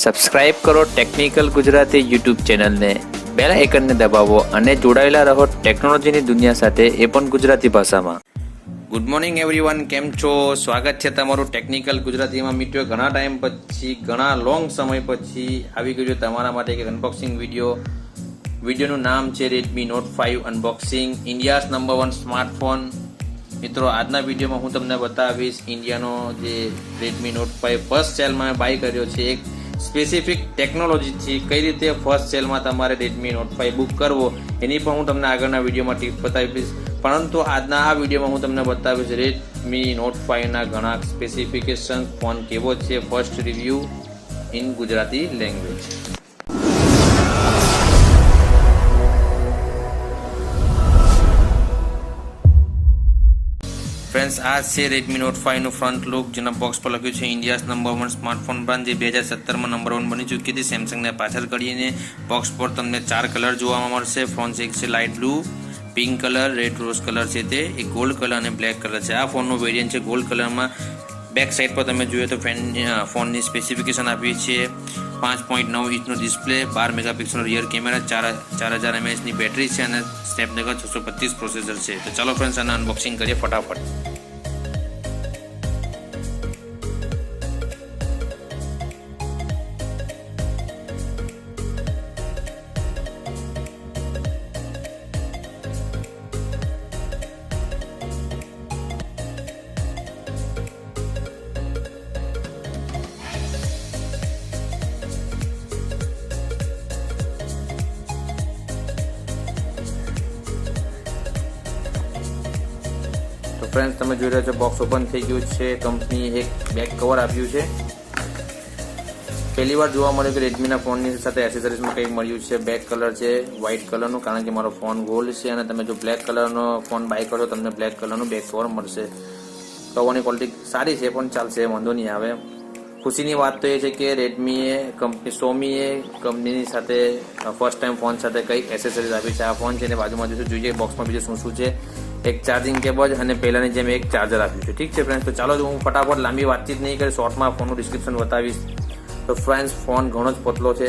Subscribe કરો technical Gujarati YouTube ચેનલને, બેલ આઇકનને દબાવો અને જોડાયેલા રહો ટેકનોલોજીની દુનિયા સાથે, એ પણ ગુજરાતી ભાષામાં. ગુડ મોર્નિંગ એવરીવન, કેમ છો? સ્વાગત છે તમારું ટેકનિકલ ગુજરાતીમાં. મિત્રો, ઘણા ટાઈમ પછી, ઘણા લોંગ સમય પછી આવી ગયું છે તમારા માટે એક અનબોક્સિંગ વિડીયોનું નામ છે Redmi Note 5 unboxing, India's number 1 smartphone. મિત્રો, આજના વિડીયોમાં હું તમને બતાવીશ ઇન્ડિયાનો જે Redmi Note 5 ફર્સ્ટ સેલમાં બાય કર્યો છે, એક સ્પેસિફિક ટેકનોલોજીથી કઈ રીતે ફર્સ્ટ સેલમાં તમારે Redmi Note 5 બુક કરવો એની પણ હું તમને આગળના વિડીયોમાં ટિપ્સ બતાવીશ. પરંતુ આજના આ વિડીયોમાં હું તમને બતાવીશ Redmi Note 5 ના ઘણા સ્પેસિફિકેશન, ફોન કેવો છે, first review in Gujarati language. Friends, આ છે Redmi Note 5 નું ફ્રન્ટ લુક, જેના બોક્સ પર લખ્યું છે ઇન્ડિયાઝ નંબર 1 સ્માર્ટફોન બ્રાન્ડ, જે 2017માં નંબર 1 બની ચૂકી હતી. સેમસંગને પાછળ કરીને બોક્સ પર તમને 4 કલર જોવા મળશે. ફ્રન્ટ એક છે light blue, pink colour, red rose colour છે તે, એક ગોલ્ડ કલર અને બ્લેક કલર છે. આ ફોનનું વેરિયન્ટ છે ગોલ્ડ કલરમાં. બેક સાઇડ પર તમે જોઈએ તો ફોનની સ્પેસિફિકેશન આપી છે 5.9 ઇંચનો ડિસ્પ્લે, 12 મેગાપિક્સલનો રિયર કેમેરા, 4000 mAhની બેટરી છે અને સ્નેપડ્રેગન 625 પ્રોસેસર છે. તો ચાલો ફ્રેન્ડ્સ, આને અનબોક્સિંગ કરીએ ફટાફટ. તો ફ્રેન્ડ્સ, તમે જોઈ રહ્યા છો બોક્સ ઓપન થઈ ગયું છે. કંપની એક બેક કવર આપ્યું છે. પહેલી વાર જોવા મળ્યું કે રેડમીના ફોનની સાથે એસેસરીઝમાં કંઈક મળ્યું છે. બેક કલર છે વ્હાઇટ કલરનું, કારણ કે મારો ફોન ગોલ્ડ છે અને તમે જો બ્લેક કલરનો ફોન બાય કરો તમને બ્લેક કલરનું બેક કવર મળશે. કવરની ક્વોલિટી સારી છે, પણ ચાલશે, વાંધો નહીં આવે. ખુશીની વાત તો એ છે કે સોમીએ કંપનીની સાથે ફર્સ્ટ ટાઈમ ફોન સાથે કંઈક એસેસરીઝ આપી છે. આ ફોન છે ને બાજુમાં જોઈશું, જોઈએ બોક્સમાં બીજું શું શું છે. એક ચાર્જિંગ કેબલ અને પહેલાની જેમ એક ચાર્જર આપ્યું છે. ઠીક છે ફ્રેન્ડ્સ, તો ચાલો હું ફટાફટ લાંબી વાતચીત નહીં કરી, શોર્ટમાં ફોનનું ડિસ્ક્રિપ્શન બતાવીશ. તો ફ્રેન્ડ્સ, ફોન ઘણો જ પતલો છે.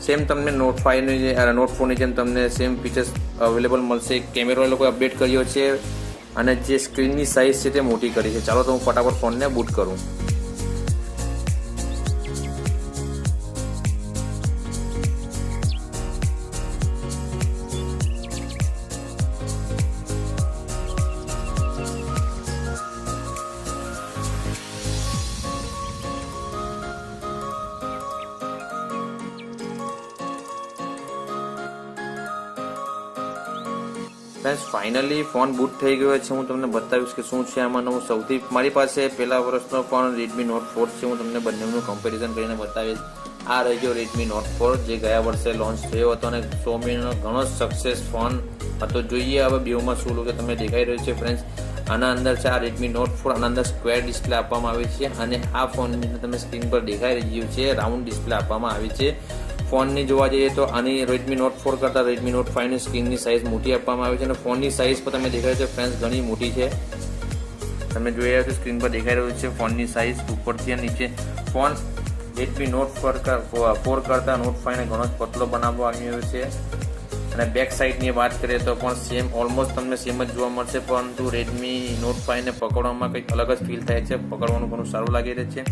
સેમ તમને Note 4 ની જેમ તમને સેમ ફીચર્સ અવેલેબલ મળશે. કેમેરો એ લોકોએ અપડેટ કર્યો છે અને જે સ્ક્રીનની સાઇઝ છે તે મોટી કરી છે. ચાલો તો હું ફટાફટ ફોનને બૂટ કરું. ફ્રેન્ડ્સ, ફાઇનલી ફોન બૂટ થઈ ગયો છે. હું તમને બતાવીશ કે શું છે આમાં નવું. સૌથી મારી પાસે પહેલા વર્ષનો ફોન Redmi Note 4 છે. હું તમને બંનેનું કમ્પેરિઝન કરીને બતાવીશ. આ રહી ગયો Redmi Note 4, જે ગયા વર્ષે લોન્ચ થયો હતો અને સોમીનો ઘણો સક્સેસ ફોન હતો. જોઈએ હવે બેઉમાં શું લુક તમને દેખાઈ રહ્યું છે. ફ્રેન્ડ્સ, આના અંદર છે આ Redmi Note 4, આના અંદર સ્ક્વેર ડિસ્પ્લે આપવામાં આવી છે અને આ ફોનની તમે સ્ક્રીન પર દેખાઈ રહ્યું છે રાઉન્ડ ડિસ્પ્લે આપવામાં આવી છે. ફોનની જોવા જઈએ તો આની Redmi Note 4 કરતાં Redmi Note 5 ની સ્ક્રીનની સાઇઝ મોટી આપવામાં આવી છે અને ફોનની સાઇઝ પર તમે દેખાય છે ફ્રેન્ડ્સ ઘણી મોટી છે. તમે જોઈ રહ્યા છો સ્ક્રીન પર દેખાઈ રહ્યું છે ફોનની સાઇઝ ઉપરથી નીચે. ફોન Redmi Note 4 કરતાં Note 5 ને ઘણો જ પતલો બનાવવામાં આવ્યો છે. અને બેક સાઇડની વાત કરીએ તો પણ ઓલમોસ્ટ તમને સેમ જ જોવા મળશે, પરંતુ Redmi Note 5 ને પકડવામાં કંઈક અલગ જ ફીલ થાય છે, પકડવાનું ઘણું સારું લાગી રહ્યું છે.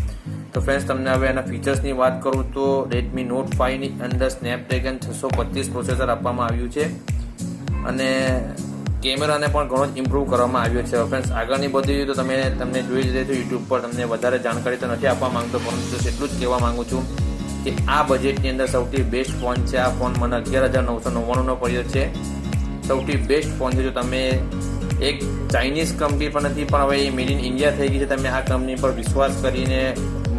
તો ફ્રેન્ડ્સ, તમને હવે એના ફીચર્સની વાત કરું તો Redmi Note 5 ની અંદર સ્નેપડ્રેગન 625 પ્રોસેસર આપવામાં આવ્યું છે અને કેમેરાને પણ ઘણો જ ઇમ્પ્રૂવ કરવામાં આવ્યો છે. ફ્રેન્ડ્સ, આગળની બધી તો તમને જોઈ જ રહેજો યુટ્યુબ પર. તમને વધારે જાણકારી તો નથી આપવા માંગતો, પરંતુ એટલું જ કહેવા માંગુ છું કે આ બજેટની અંદર સૌથી બેસ્ટ ફોન છે. આ ફોન મને 11,999નો પડ્યો છે. સૌથી બેસ્ટ ફોન છે. જો તમે એક ચાઇનીઝ કંપની પણ નથી, પણ હવે એ મેડ ઇન ઇન્ડિયા થઈ ગઈ છે. તમે આ કંપની પર વિશ્વાસ કરીને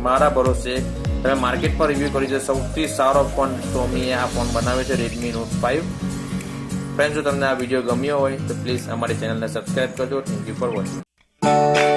મારા ભરોસે તમે માર્કેટ પર રિવ્યૂ કરી છે. સૌથી સારો ફોન સોમીએ આ ફોન બનાવ્યો છે Redmi Note 5. ફ્રેન્ડ્સ, જો તમને આ વિડીયો ગમ્યો હોય તો પ્લીઝ અમારી ચેનલને સબસ્ક્રાઈબ કરજો. Thank you for watching.